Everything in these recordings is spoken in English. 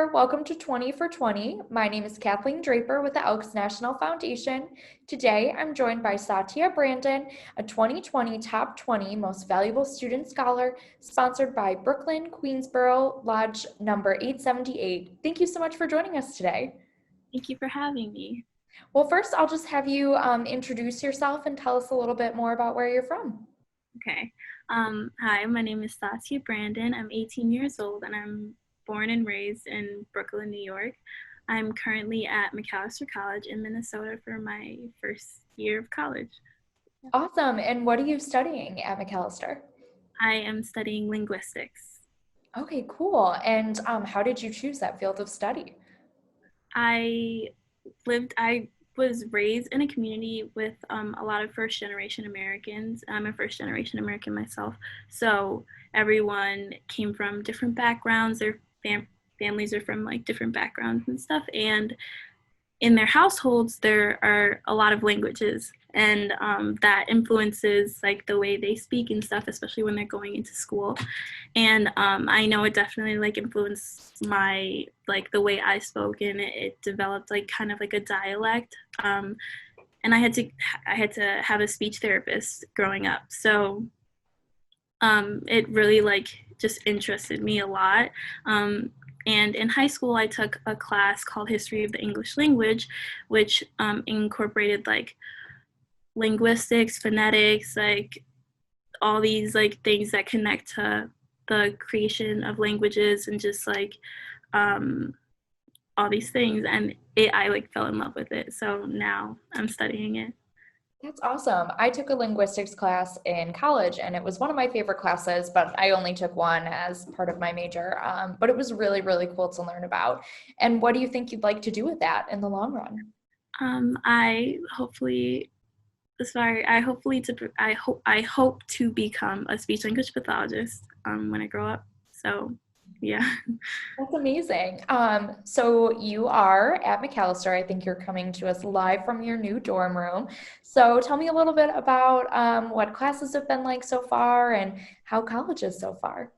there, welcome to 20 for 20. My name is Kathleen Draper with the Elks National Foundation. Today, I'm joined by Satya Brandon, a 2020 Top 20 Most Valuable Student Scholar, sponsored by Brooklyn, Queensboro, Lodge number 878. Thank you so much for joining us today. Thank you for having me. Well, first, I'll just have you introduce yourself and tell us a little bit more about where you're from. Okay. Hi, my name is Satya Brandon. I'm 18 years old and I'm born and raised in Brooklyn, New York. I'm currently at McAllister College in Minnesota for my first year of college. Awesome. And what are you studying at McAllister? I am studying linguistics. Okay, cool. And how did you choose that field of study? I I was raised in a community with a lot of first generation Americans. I'm a first generation American myself. So everyone came from different backgrounds. Their families are from like different backgrounds and stuff. And in their households, there are a lot of languages, and that influences like the way they speak and stuff, especially when they're going into school. And I know it definitely like influenced my like the way I spoke, and it developed like kind of like a dialect. And I had to have a speech therapist growing up, so it really like just interested me a lot. And in high school, I took a class called History of the English Language, which incorporated like linguistics, phonetics, like all these like things that connect to the creation of languages and just like all these things. And I like fell in love with it. So now I'm studying it. That's awesome. I took a linguistics class in college and it was one of my favorite classes, but I only took one as part of my major. But it was really, really cool to learn about. And what do you think you'd like to do with that in the long run? I hopefully sorry I hope to become a speech language pathologist when I grow up, so yeah. That's amazing. So you are at McAllister. I think you're coming to us live from your new dorm room. So tell me a little bit about what classes have been like so far and how college is so far.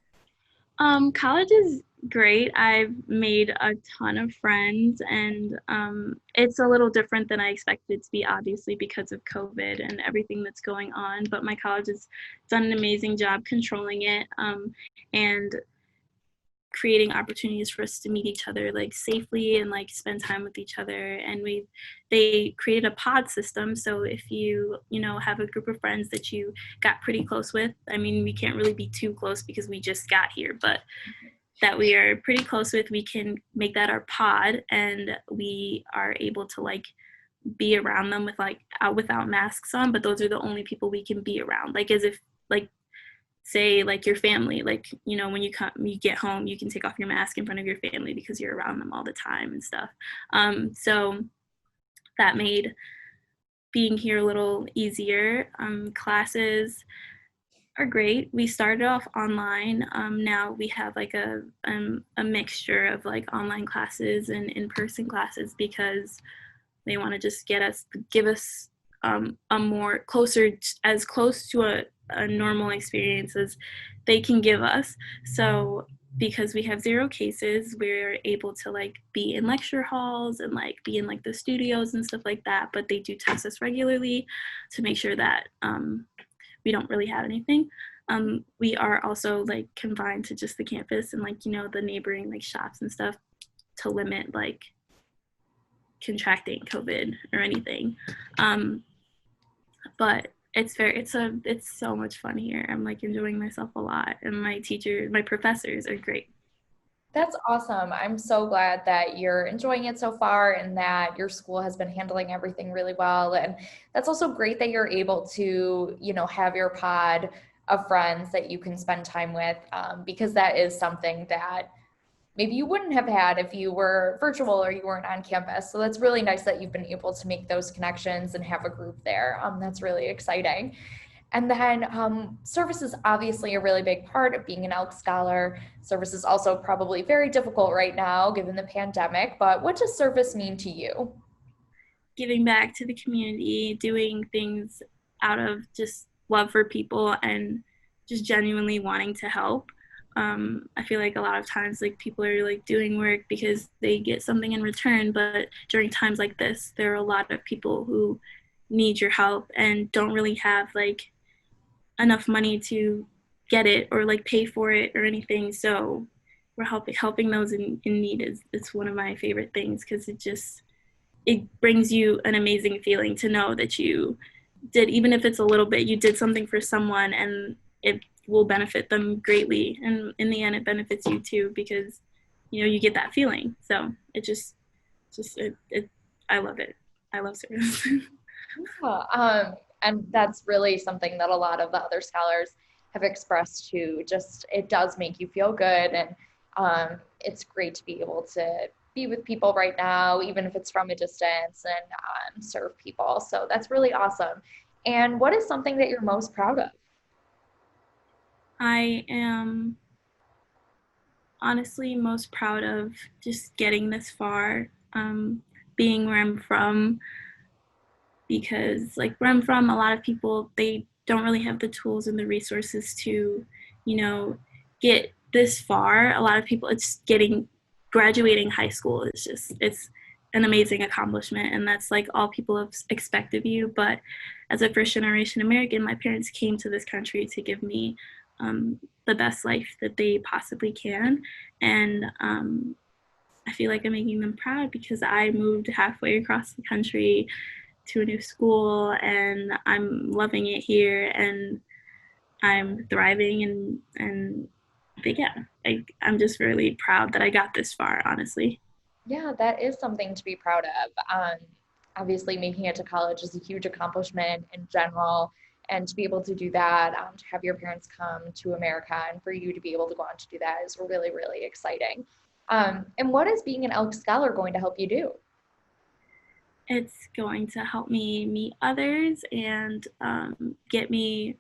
College is great. I've made a ton of friends, and it's a little different than I expected it to be, obviously, because of COVID and everything that's going on. But my college has done an amazing job controlling it, and creating opportunities for us to meet each other like safely and like spend time with each other. And they created a pod system, so if you know have a group of friends that you got pretty close with, I mean we can't really be too close because we just got here, but that we are pretty close with, we can make that our pod, and we are able to like be around them with like without masks on, but those are the only people we can be around, like as if like say like your family, like you know when you get home you can take off your mask in front of your family because you're around them all the time and stuff. So that made being here a little easier. Classes are great. We started off online. Now we have like a mixture of like online classes and in-person classes because they want to just give us a more closer, as close to a normal experience as they can give us. So because we have 0 cases, we're able to like be in lecture halls and like be in like the studios and stuff like that. But they do test us regularly to make sure that we don't really have anything. We are also like confined to just the campus and like, you know, the neighboring like shops and stuff to limit like contracting COVID or anything. But it's so much fun here. I'm like enjoying myself a lot, and my professors are great. That's awesome. I'm so glad that you're enjoying it so far and that your school has been handling everything really well. And that's also great that you're able to, you know, have your pod of friends that you can spend time with, because that is something that maybe you wouldn't have had if you were virtual or you weren't on campus. So that's really nice that you've been able to make those connections and have a group there. That's really exciting. And then service is obviously a really big part of being an Elk Scholar. Service is also probably very difficult right now given the pandemic, but what does service mean to you? Giving back to the community, doing things out of just love for people and just genuinely wanting to help. I feel like a lot of times like people are like doing work because they get something in return, but during times like this, there are a lot of people who need your help and don't really have like enough money to get it or like pay for it or anything. So we're helping those in need is it's one of my favorite things because it brings you an amazing feeling to know that you did, even if it's a little bit, you did something for someone and it will benefit them greatly. And in the end, it benefits you too because, you know, you get that feeling. So it I love it. I love service. Yeah, and that's really something that a lot of the other scholars have expressed too. Just it does make you feel good, and it's great to be able to be with people right now, even if it's from a distance, and serve people. So that's really awesome. And what is something that you're most proud of? I am honestly most proud of just getting this far, being where I'm from, because like where I'm from, a lot of people they don't really have the tools and the resources to, you know, get this far. A lot of people, it's getting graduating high school is just it's an amazing accomplishment, and that's like all people expect of you. But as a first generation American, my parents came to this country to give me the best life that they possibly can, and I feel like I'm making them proud because I moved halfway across the country to a new school and I'm loving it here and I'm thriving and but yeah, I'm just really proud that I got this far, honestly. Yeah, that is something to be proud of. Obviously, making it to college is a huge accomplishment in general. And to be able to do that, to have your parents come to America and for you to be able to go on to do that is really, really exciting. And what is being an Elks Scholar going to help you do? It's going to help me meet others and get me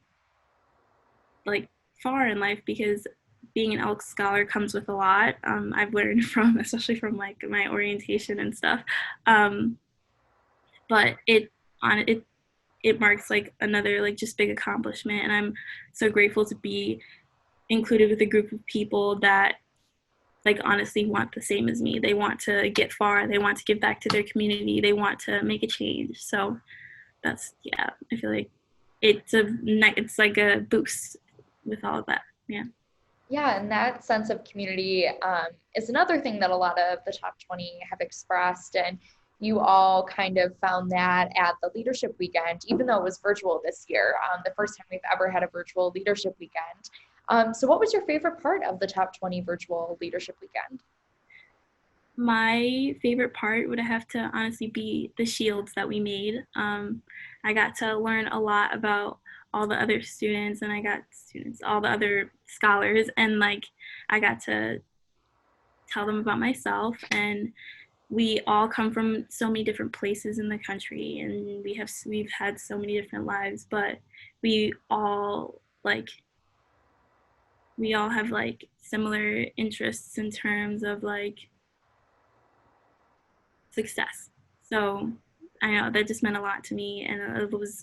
like far in life because being an Elks Scholar comes with a lot. I've learned from, especially from like my orientation and stuff. Um, but it marks like another like just big accomplishment, and I'm so grateful to be included with a group of people that like honestly want the same as me. They want to get far, they want to give back to their community, they want to make a change. So that's yeah, I feel like it's like a boost with all of that. Yeah. Yeah, and that sense of community is another thing that a lot of the top 20 have expressed. And you all kind of found that at the leadership weekend, even though it was virtual this year, the first time we've ever had a virtual leadership weekend. So, what was your favorite part of the top 20 virtual leadership weekend? My favorite part would have to honestly be the shields that we made. I got to learn a lot about all the other students, and I got students, all the other scholars, and like I got to tell them about myself. And we all come from so many different places in the country, and we've had so many different lives, but we all like we all have like similar interests in terms of like success. So I know that just meant a lot to me, and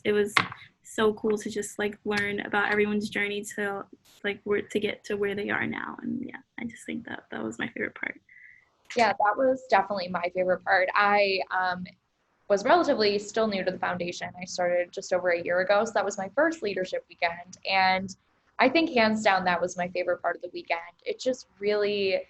it was so cool to just like learn about everyone's journey to like where to get to where they are now. And yeah, I just think that that was my favorite part. Yeah, that was definitely my favorite part. I was relatively still new to the foundation. I started just over a year ago, so that was my first leadership weekend. And I think hands down, that was my favorite part of the weekend. It just really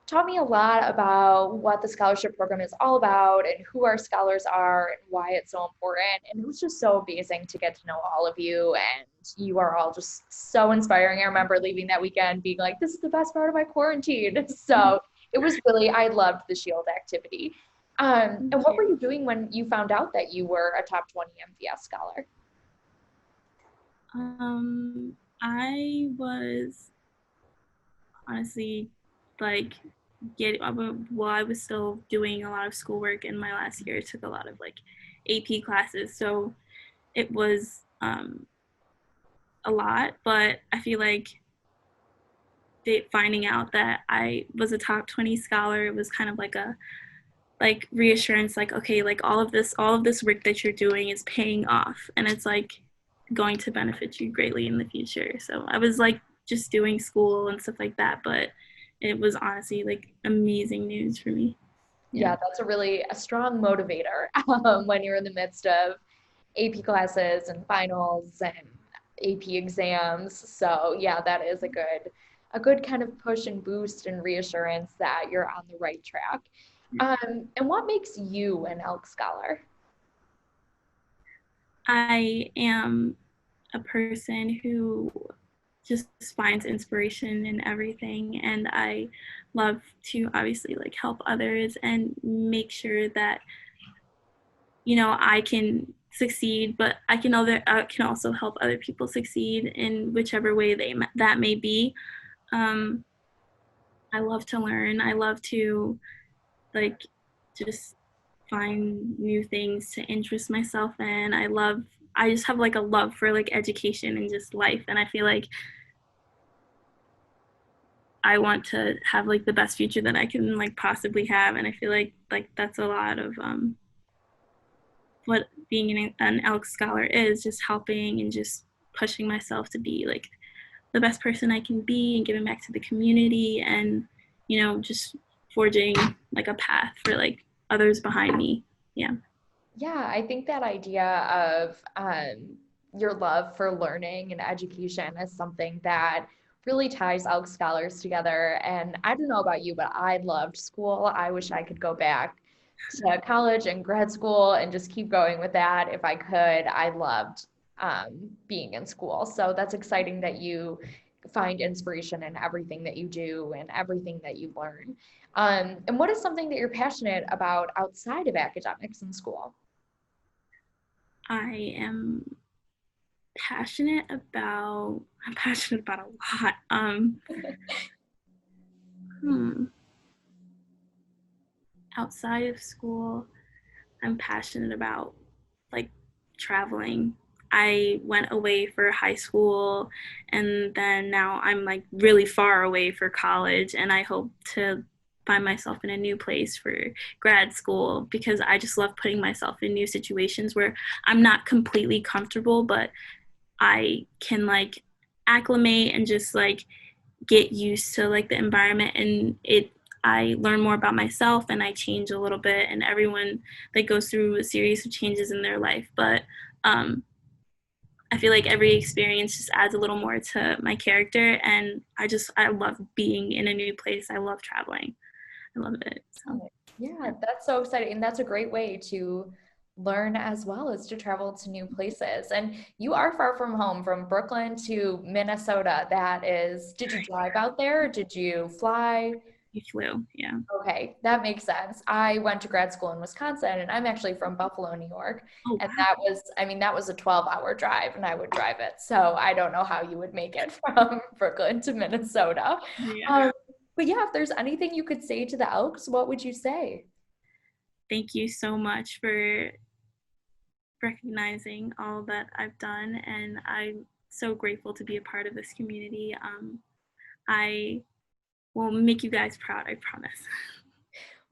taught me a lot about what the scholarship program is all about and who our scholars are and why it's so important. And it was just so amazing to get to know all of you. And you are all just so inspiring. I remember leaving that weekend being like, this is the best part of my quarantine. So it was really, I loved the Shield activity. And Thank what were you. you doing when you found out that you were a top 20 MVS scholar? I was honestly like well, I was still doing a lot of schoolwork in my last year. I took a lot of like AP classes, so it was a lot. But I feel like finding out that I was a top 20 scholar, it was kind of like a like reassurance, like okay, like all of this work that you're doing is paying off, and it's like going to benefit you greatly in the future. So I was like just doing school and stuff like that. But it was honestly like amazing news for me. Yeah, that's a strong motivator when you're in the midst of AP classes and finals and AP exams. So yeah, that is a good kind of push and boost and reassurance that you're on the right track. And what makes you an Elk Scholar? I am a person who just finds inspiration in everything, and I love to obviously like help others and make sure that I can succeed, but I can also help other people succeed in whichever way that may be. um, I love to learn. I love to like just find new things to interest myself in. I just have like a love for like education and just life, and I feel like I want to have like the best future that I can like possibly have, and I feel like that's a lot of what being an Elks Scholar is, just helping and just pushing myself to be like the best person I can be and giving back to the community, and just forging like a path for like others behind me. Yeah. Yeah, I think that idea of your love for learning and education is something that really ties Elk Scholars together. And I don't know about you, but I loved school. I wish I could go back to college and grad school and just keep going with that if I could. I loved being in school. So that's exciting that you find inspiration in everything that you do and everything that you learn. And what is something that you're passionate about outside of academics in school? I am I'm passionate about a lot. Hmm, outside of school, I'm passionate about like traveling. I went away for high school, and then now I'm like really far away for college, and I hope to find myself in a new place for grad school, because I just love putting myself in new situations where I'm not completely comfortable, but I can like acclimate and just like get used to like the environment, and it I learn more about myself and I change a little bit, and everyone that goes through a series of changes in their life, but um I feel like every experience just adds a little more to my character, and I love being in a new place. I love traveling. I love it. So Yeah, that's so exciting. And that's a great way to learn as well as to travel to new places. And you are far from home, from Brooklyn to Minnesota. That is, did you drive out there? Did you fly? you flew, yeah. Okay, that makes sense. I went to grad school in Wisconsin and I'm actually from Buffalo, New York. Oh And wow. that was, I mean, that was a 12-hour drive and I would drive it. So I don't know how you would make it from Brooklyn to Minnesota. Yeah. Um, but yeah, if there's anything you could say to the Elks, what would you say? Thank you so much for recognizing all that I've done, and I'm so grateful to be a part of this community. I will make you guys proud, I promise.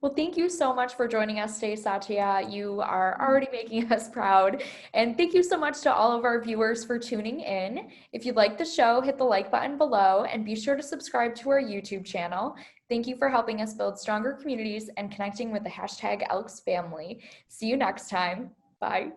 Well, thank you so much for joining us today, Satya. You are already making us proud. And thank you so much to all of our viewers for tuning in. If you like the show, hit the like button below and be sure to subscribe to our YouTube channel. Thank you for helping us build stronger communities and connecting with the hashtag Elks family. See you next time. Bye.